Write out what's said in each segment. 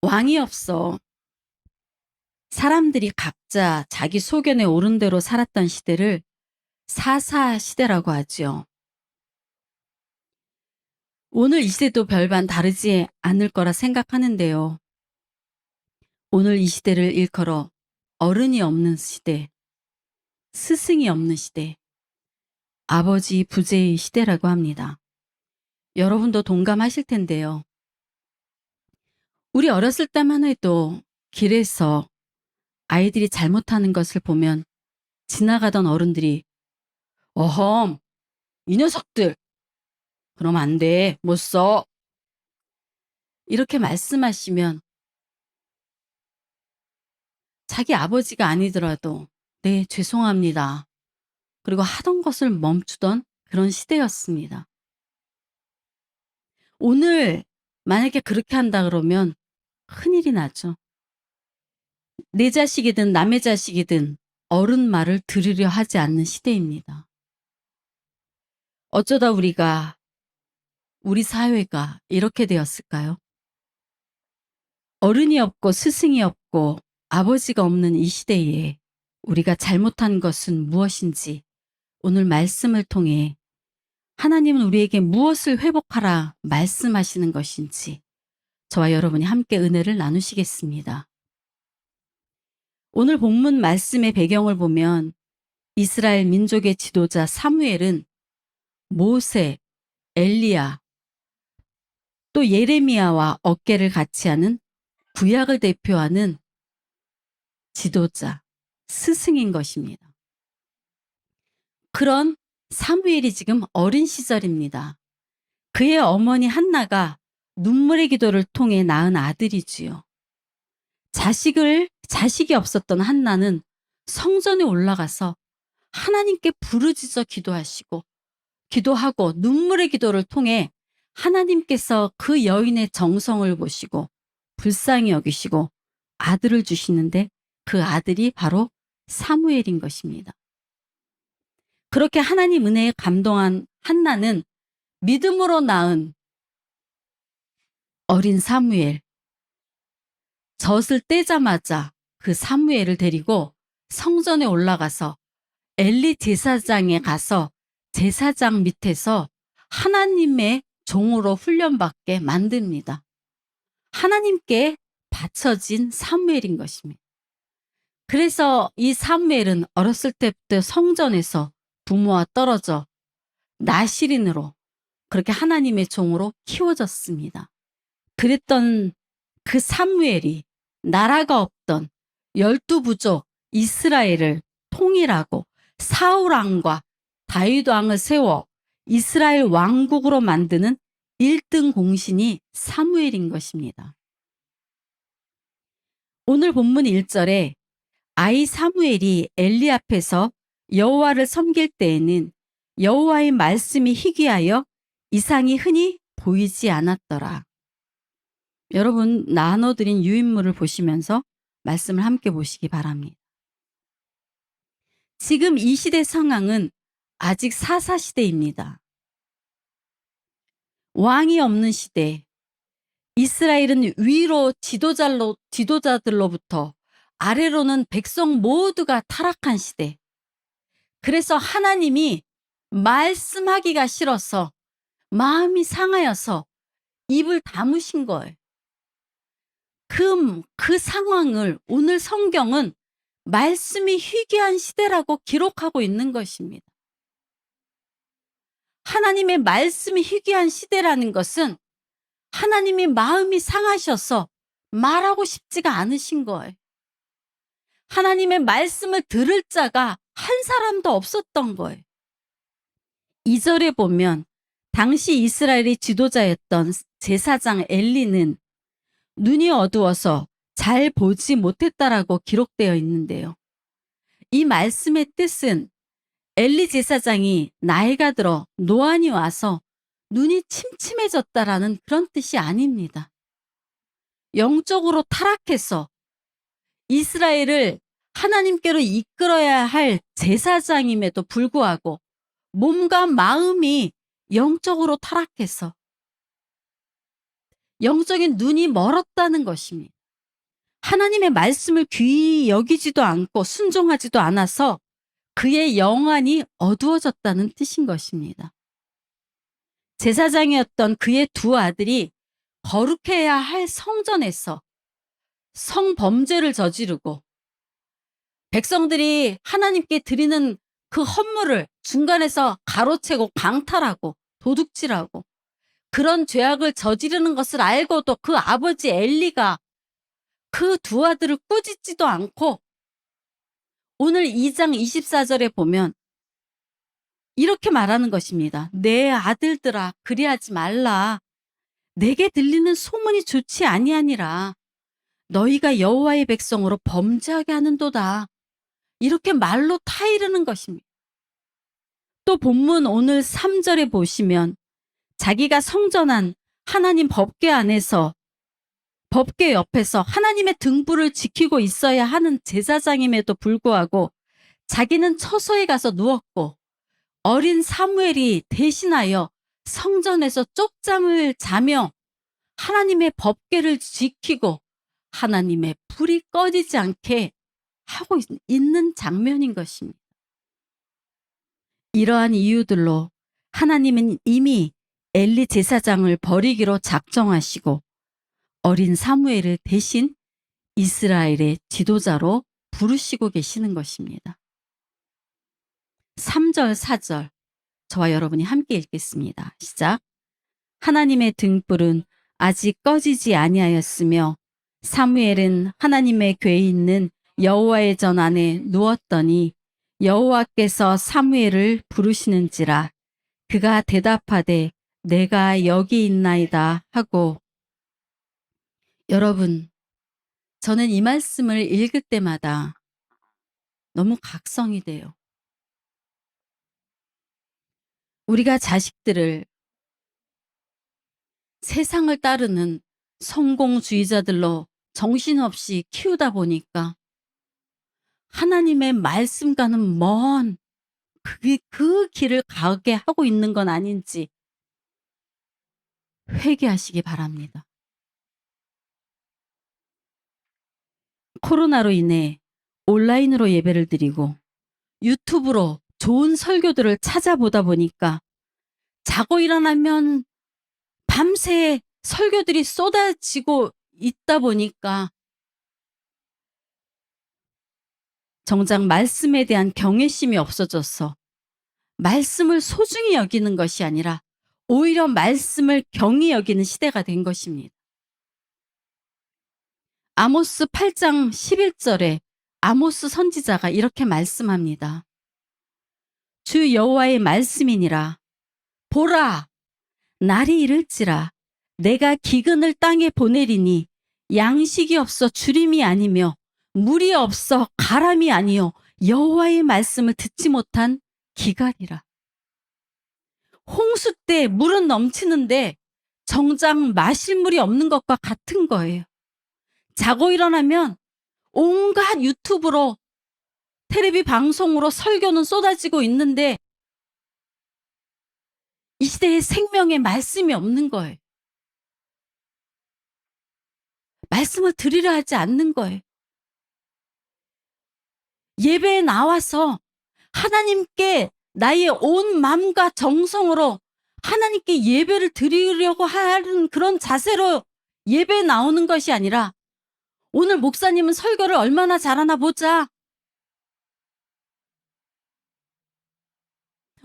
왕이 없어. 사람들이 각자 자기 소견에 오른 대로 살았던 시대를 사사 시대라고 하지요. 오늘 이 시대도 별반 다르지 않을 거라 생각하는데요. 오늘 이 시대를 일컬어 어른이 없는 시대, 스승이 없는 시대, 아버지 부재의 시대라고 합니다. 여러분도 동감하실 텐데요. 우리 어렸을 때만 해도 길에서 아이들이 잘못하는 것을 보면 지나가던 어른들이 어험, 이 녀석들 그럼 안 돼. 못 써. 이렇게 말씀하시면 자기 아버지가 아니더라도 네, 죄송합니다. 그리고 하던 것을 멈추던 그런 시대였습니다. 오늘 만약에 그렇게 한다 그러면 큰일이 나죠. 내 자식이든 남의 자식이든 어른 말을 들으려 하지 않는 시대입니다. 어쩌다 우리 사회가 이렇게 되었을까요? 어른이 없고 스승이 없고 아버지가 없는 이 시대에 우리가 잘못한 것은 무엇인지 오늘 말씀을 통해 하나님은 우리에게 무엇을 회복하라 말씀하시는 것인지 저와 여러분이 함께 은혜를 나누시겠습니다. 오늘 본문 말씀의 배경을 보면 이스라엘 민족의 지도자 사무엘은 모세, 엘리야, 또 예레미야와 어깨를 같이 하는 구약을 대표하는 지도자, 스승인 것입니다. 그런 사무엘이 지금 어린 시절입니다. 그의 어머니 한나가 눈물의 기도를 통해 낳은 아들이지요. 자식이 없었던 한나는 성전에 올라가서 하나님께 부르짖어 기도하고 눈물의 기도를 통해 하나님께서 그 여인의 정성을 보시고 불쌍히 여기시고 아들을 주시는데 그 아들이 바로 사무엘인 것입니다. 그렇게 하나님 은혜에 감동한 한나는 믿음으로 낳은 어린 사무엘, 젖을 떼자마자 그 사무엘을 데리고 성전에 올라가서 엘리 제사장에 가서 제사장 밑에서 하나님의 종으로 훈련받게 만듭니다. 하나님께 바쳐진 사무엘인 것입니다. 그래서 이 사무엘은 어렸을 때부터 성전에서 부모와 떨어져 나실인으로 그렇게 하나님의 종으로 키워졌습니다. 그랬던 그 사무엘이 나라가 없던 12부족 이스라엘을 통일하고 사울왕과 다윗왕을 세워 이스라엘 왕국으로 만드는 1등 공신이 사무엘인 것입니다. 오늘 본문 1절에 아이 사무엘이 엘리 앞에서 여호와를 섬길 때에는 여호와의 말씀이 희귀하여 이상이 흔히 보이지 않았더라. 여러분 나눠드린 유인물을 보시면서 말씀을 함께 보시기 바랍니다. 지금 이 시대 상황은 아직 사사시대입니다. 왕이 없는 시대, 이스라엘은 위로 지도자들로부터 아래로는 백성 모두가 타락한 시대. 그래서 하나님이 말씀하기가 싫어서 마음이 상하여서 입을 다무신 거예요. 그 상황을 오늘 성경은 말씀이 희귀한 시대라고 기록하고 있는 것입니다. 하나님의 말씀이 희귀한 시대라는 것은 하나님이 마음이 상하셔서 말하고 싶지가 않으신 거예요. 하나님의 말씀을 들을 자가 한 사람도 없었던 거예요. 2절에 보면 당시 이스라엘의 지도자였던 제사장 엘리는 눈이 어두워서 잘 보지 못했다라고 기록되어 있는데요. 이 말씀의 뜻은 엘리 제사장이 나이가 들어 노안이 와서 눈이 침침해졌다라는 그런 뜻이 아닙니다. 영적으로 타락해서 이스라엘을 하나님께로 이끌어야 할 제사장임에도 불구하고 몸과 마음이 영적으로 타락해서 영적인 눈이 멀었다는 것입니다. 하나님의 말씀을 귀히 여기지도 않고 순종하지도 않아서 그의 영안이 어두워졌다는 뜻인 것입니다. 제사장이었던 그의 두 아들이 거룩해야 할 성전에서 성범죄를 저지르고 백성들이 하나님께 드리는 그 헌물을 중간에서 가로채고 강탈하고 도둑질하고 그런 죄악을 저지르는 것을 알고도 그 아버지 엘리가 그 두 아들을 꾸짖지도 않고 오늘 2장 24절에 보면 이렇게 말하는 것입니다. 내 아들들아 그리하지 말라. 내게 들리는 소문이 좋지 아니하니라. 너희가 여호와의 백성으로 범죄하게 하는도다. 이렇게 말로 타이르는 것입니다. 또 본문 오늘 3절에 보시면 자기가 성전한 하나님 법궤 안에서 법궤 옆에서 하나님의 등불을 지키고 있어야 하는 제사장임에도 불구하고 자기는 처소에 가서 누웠고 어린 사무엘이 대신하여 성전에서 쪽잠을 자며 하나님의 법궤를 지키고 하나님의 불이 꺼지지 않게 하고 있는 장면인 것입니다. 이러한 이유들로 하나님은 이미 엘리 제사장을 버리기로 작정하시고 어린 사무엘을 대신 이스라엘의 지도자로 부르시고 계시는 것입니다. 3절, 4절 저와 여러분이 함께 읽겠습니다. 시작. 하나님의 등불은 아직 꺼지지 아니하였으며 사무엘은 하나님의 궤에 있는 여호와의 전 안에 누웠더니 여호와께서 사무엘을 부르시는지라 그가 대답하되 내가 여기 있나이다 하고. 여러분, 저는 이 말씀을 읽을 때마다 너무 각성이 돼요. 우리가 자식들을 세상을 따르는 성공주의자들로 정신없이 키우다 보니까 하나님의 말씀과는 먼 그 길을 가게 하고 있는 건 아닌지 회개하시기 바랍니다. 코로나로 인해 온라인으로 예배를 드리고 유튜브로 좋은 설교들을 찾아보다 보니까 자고 일어나면 밤새 설교들이 쏟아지고 있다 보니까 정작 말씀에 대한 경외심이 없어져서 말씀을 소중히 여기는 것이 아니라 오히려 말씀을 경히 여기는 시대가 된 것입니다. 아모스 8장 11절에 아모스 선지자가 이렇게 말씀합니다. 주 여호와의 말씀이니라. 보라, 날이 이를지라 내가 기근을 땅에 보내리니 양식이 없어 주림이 아니며 물이 없어 가람이 아니요 여호와의 말씀을 듣지 못한 기갈이라. 홍수 때 물은 넘치는데 정작 마실 물이 없는 것과 같은 거예요. 자고 일어나면 온갖 유튜브로 텔레비 방송으로 설교는 쏟아지고 있는데 이 시대에 생명의 말씀이 없는 거예요. 말씀을 들으려 하지 않는 거예요. 예배에 나와서 하나님께 나의 온 마음과 정성으로 하나님께 예배를 드리려고 하는 그런 자세로 예배에 나오는 것이 아니라 오늘 목사님은 설교를 얼마나 잘하나 보자.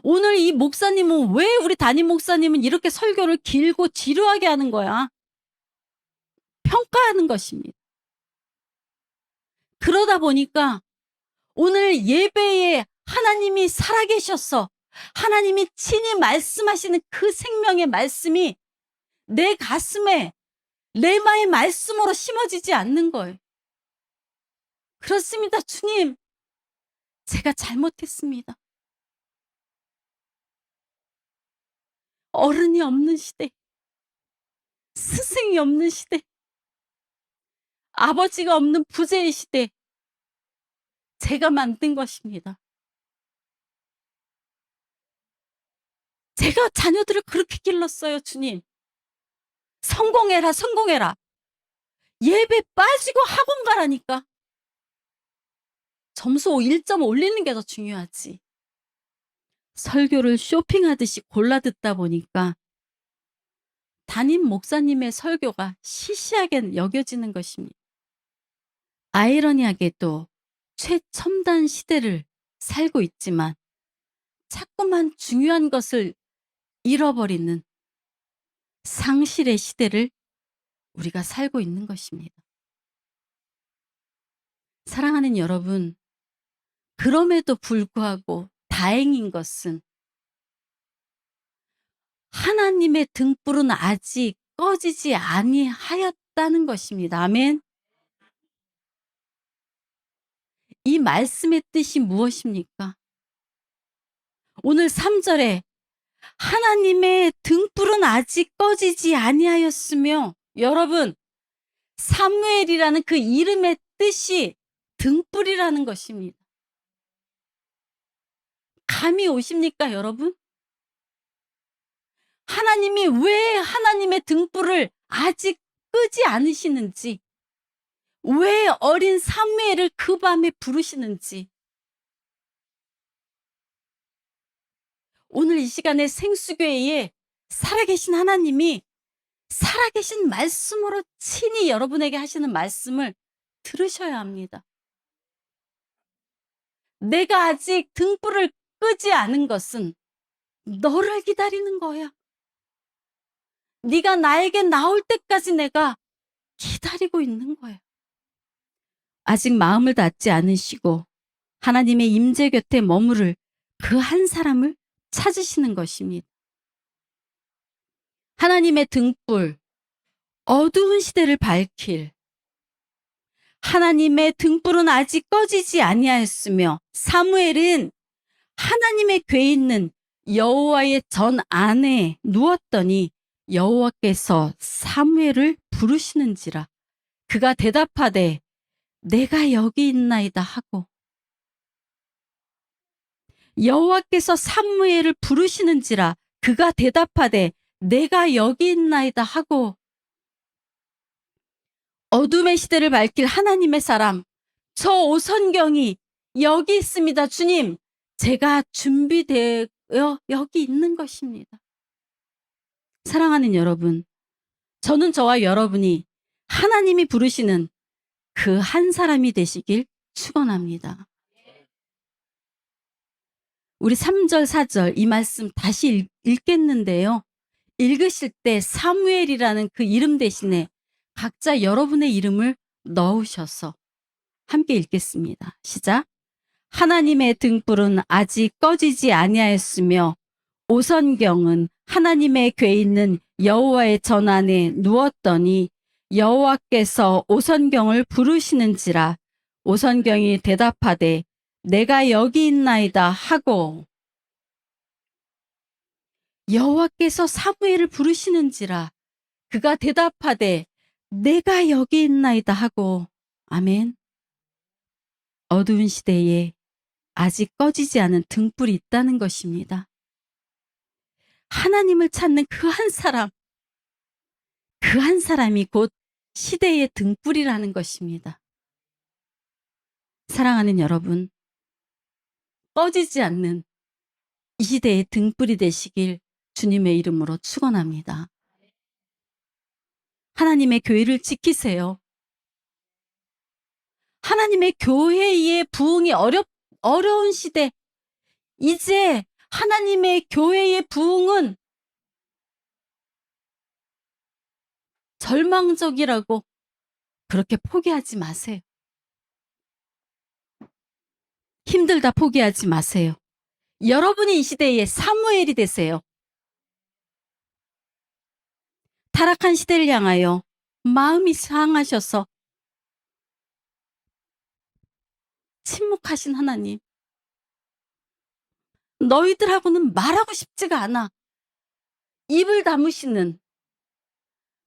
오늘 이 목사님은 왜 우리 담임 목사님은 이렇게 설교를 길고 지루하게 하는 거야. 평가하는 것입니다. 그러다 보니까 오늘 예배에 하나님이 살아계셔서 하나님이 친히 말씀하시는 그 생명의 말씀이 내 가슴에 레마의 말씀으로 심어지지 않는 거예요. 그렇습니다. 주님, 제가 잘못했습니다. 어른이 없는 시대, 스승이 없는 시대, 아버지가 없는 부재의 시대, 제가 만든 것입니다. 제가 자녀들을 그렇게 길렀어요, 주님. 성공해라, 성공해라. 예배 빠지고 학원 가라니까. 점수 1점 올리는 게 더 중요하지. 설교를 쇼핑하듯이 골라 듣다 보니까 담임 목사님의 설교가 시시하게 여겨지는 것입니다. 아이러니하게도 최첨단 시대를 살고 있지만 자꾸만 중요한 것을 잃어버리는 상실의 시대를 우리가 살고 있는 것입니다. 사랑하는 여러분, 그럼에도 불구하고 다행인 것은 하나님의 등불은 아직 꺼지지 아니하였다는 것입니다. 아멘. 이 말씀의 뜻이 무엇입니까? 오늘 3절에 하나님의 등불은 아직 꺼지지 아니하였으며, 여러분, 사무엘이라는 그 이름의 뜻이 등불이라는 것입니다. 감이 오십니까, 여러분? 하나님이 왜 하나님의 등불을 아직 끄지 않으시는지, 왜 어린 사무엘을 그 밤에 부르시는지, 오늘 이 시간에 생수교회에 살아계신 하나님이 살아계신 말씀으로 친히 여러분에게 하시는 말씀을 들으셔야 합니다. 내가 아직 등불을 끄지 않은 것은 너를 기다리는 거야. 네가 나에게 나올 때까지 내가 기다리고 있는 거야. 아직 마음을 닫지 않으시고 하나님의 임재 곁에 머무를 그 한 사람을 찾으시는 것입니다. 하나님의 등불, 어두운 시대를 밝힐 하나님의 등불은 아직 꺼지지 아니하였으며, 사무엘은 하나님의 궤에 있는 여호와의 전 안에 누웠더니 여호와께서 사무엘을 부르시는지라. 그가 대답하되 내가 여기 있나이다 하고, 여호와께서 사무엘을 부르시는지라. 그가 대답하되 내가 여기 있나이다 하고, 어둠의 시대를 밝힐 하나님의 사람, 저 오선경이 여기 있습니다. 주님, 제가 준비되어 여기 있는 것입니다. 사랑하는 여러분, 저는 저와 여러분이 하나님이 부르시는 그 한 사람이 되시길 축원합니다. 우리 3절, 4절 이 말씀 다시 읽겠는데요. 읽으실 때 사무엘이라는 그 이름 대신에 각자 여러분의 이름을 넣으셔서 함께 읽겠습니다. 시작. 하나님의 등불은 아직 꺼지지 아니하였으며 오선경은 하나님의 궤에 있는 여호와의 전 안에 누웠더니 여호와께서 오선경을 부르시는지라. 오선경이 대답하되 내가 여기 있나이다 하고, 여호와께서 사무엘을 부르시는지라. 그가 대답하되 내가 여기 있나이다 하고. 아멘. 어두운 시대에 아직 꺼지지 않은 등불이 있다는 것입니다. 하나님을 찾는 그 한 사람, 그 한 사람이 곧 시대의 등불이라는 것입니다. 사랑하는 여러분, 꺼지지 않는 이 시대의 등불이 되시길 주님의 이름으로 축원합니다. 하나님의 교회를 지키세요. 하나님의 교회의 부흥이 어려운 시대, 이제 하나님의 교회의 부흥은 절망적이라고 그렇게 포기하지 마세요. 힘들다 포기하지 마세요. 여러분이 이 시대의 사무엘이 되세요. 타락한 시대를 향하여 마음이 상하셔서 침묵하신 하나님, 너희들하고는 말하고 싶지가 않아. 입을 다무시는,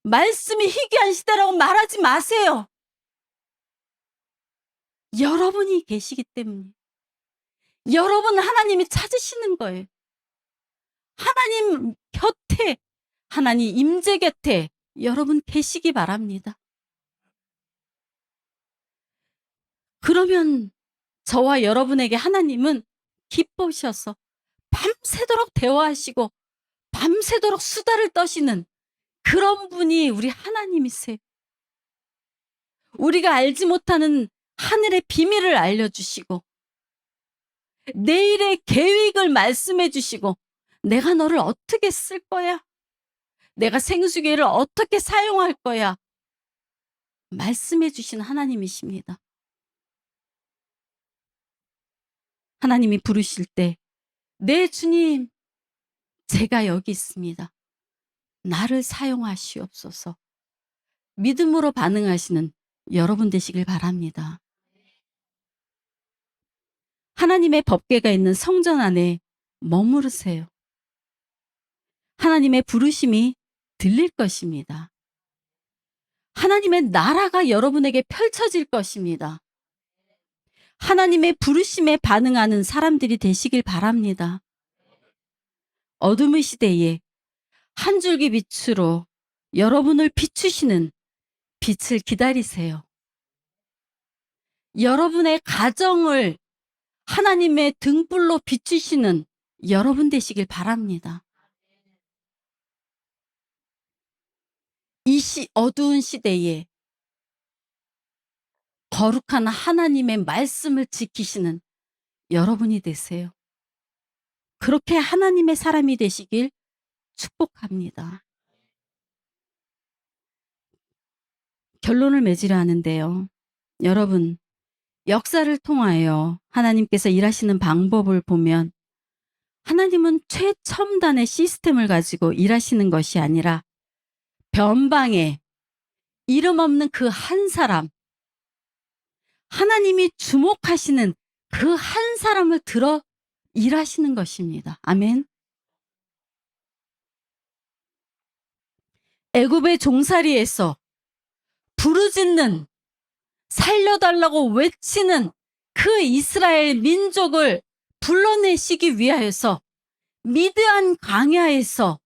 말씀이 희귀한 시대라고 말하지 마세요. 여러분이 계시기 때문에. 여러분 하나님이 찾으시는 거예요. 하나님 곁에, 하나님 임재 곁에 여러분 계시기 바랍니다. 그러면 저와 여러분에게 하나님은 기뻐하셔서 밤새도록 대화하시고 밤새도록 수다를 떠시는 그런 분이 우리 하나님이세요. 우리가 알지 못하는 하늘의 비밀을 알려주시고 내일의 계획을 말씀해 주시고 내가 너를 어떻게 쓸 거야? 내가 생수기를 어떻게 사용할 거야? 말씀해 주신 하나님이십니다. 하나님이 부르실 때 네 주님, 제가 여기 있습니다. 나를 사용하시옵소서. 믿음으로 반응하시는 여러분 되시길 바랍니다. 하나님의 법궤가 있는 성전 안에 머무르세요. 하나님의 부르심이 들릴 것입니다. 하나님의 나라가 여러분에게 펼쳐질 것입니다. 하나님의 부르심에 반응하는 사람들이 되시길 바랍니다. 어둠의 시대에 한 줄기 빛으로 여러분을 비추시는 빛을 기다리세요. 여러분의 가정을 하나님의 등불로 비추시는 여러분 되시길 바랍니다. 이 어두운 시대에 거룩한 하나님의 말씀을 지키시는 여러분이 되세요. 그렇게 하나님의 사람이 되시길 축복합니다. 결론을 맺으려 하는데요. 여러분, 역사를 통하여 하나님께서 일하시는 방법을 보면 하나님은 최첨단의 시스템을 가지고 일하시는 것이 아니라 변방에 이름 없는 그 한 사람, 하나님이 주목하시는 그 한 사람을 들어 일하시는 것입니다. 아멘. 애굽의 종살이에서 부르짖는, 살려달라고 외치는 그 이스라엘 민족을 불러내시기 위하여서 미드안 광야에서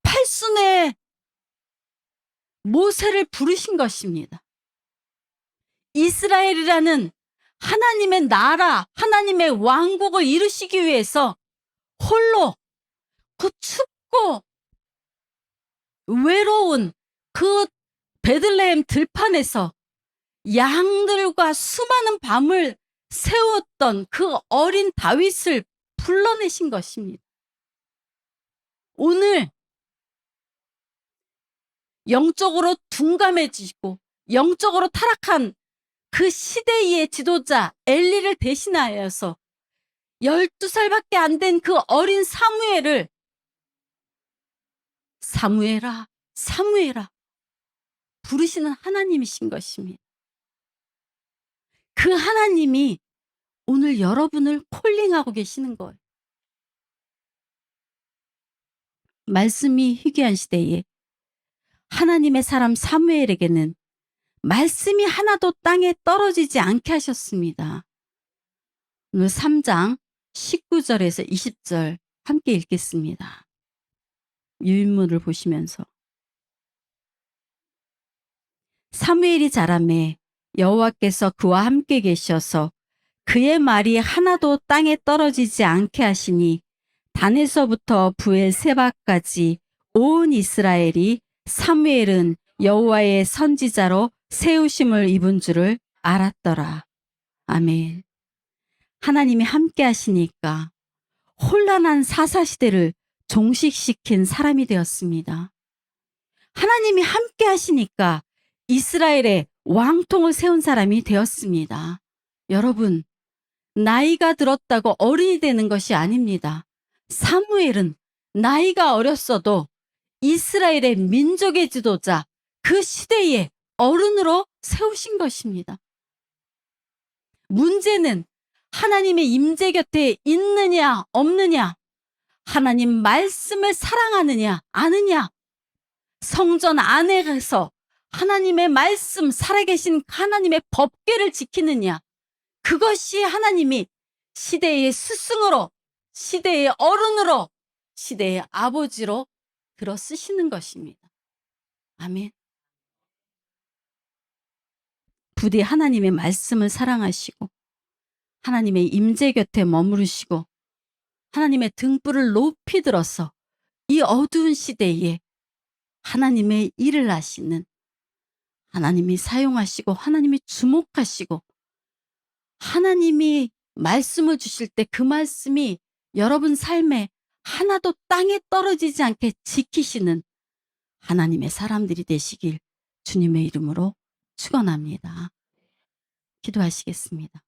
팔순의 모세를 부르신 것입니다. 이스라엘이라는 하나님의 나라, 하나님의 왕국을 이루시기 위해서 홀로 그 춥고 외로운 그 베들레헴 들판에서 양들과 수많은 밤을 세웠던 그 어린 다윗을 불러내신 것입니다. 오늘 영적으로 둔감해지고 영적으로 타락한 그 시대의 지도자 엘리를 대신하여서 12살밖에 안 된 그 어린 사무엘을 사무엘아, 사무엘아 부르시는 하나님이신 것입니다. 그 하나님이 오늘 여러분을 콜링하고 계시는 거예요. 말씀이 희귀한 시대에 하나님의 사람 사무엘에게는 말씀이 하나도 땅에 떨어지지 않게 하셨습니다. 오늘 3장 19절에서 20절 함께 읽겠습니다. 유인물을 보시면서 사무엘이 자라매 여호와께서 그와 함께 계셔서 그의 말이 하나도 땅에 떨어지지 않게 하시니 단에서부터 부엘세바까지 온 이스라엘이 사무엘은 여호와의 선지자로 세우심을 입은 줄을 알았더라. 아멘. 하나님이 함께 하시니까 혼란한 사사시대를 종식시킨 사람이 되었습니다. 하나님이 함께 하시니까 이스라엘의 왕통을 세운 사람이 되었습니다. 여러분, 나이가 들었다고 어른이 되는 것이 아닙니다. 사무엘은 나이가 어렸어도 이스라엘의 민족의 지도자, 그 시대의 어른으로 세우신 것입니다. 문제는 하나님의 임재 곁에 있느냐 없느냐, 하나님 말씀을 사랑하느냐 아느냐, 성전 안에서 하나님의 말씀, 살아계신 하나님의 법궤를 지키느냐, 그것이 하나님이 시대의 스승으로, 시대의 어른으로, 시대의 아버지로 들어 쓰시는 것입니다. 아멘. 부디 하나님의 말씀을 사랑하시고 하나님의 임재 곁에 머무르시고 하나님의 등불을 높이 들어서 이 어두운 시대에 하나님의 일을 하시는, 하나님이 사용하시고 하나님이 주목하시고 하나님이 말씀을 주실 때 그 말씀이 여러분 삶에 하나도 땅에 떨어지지 않게 지키시는 하나님의 사람들이 되시길 주님의 이름으로 축원합니다. 기도하시겠습니다.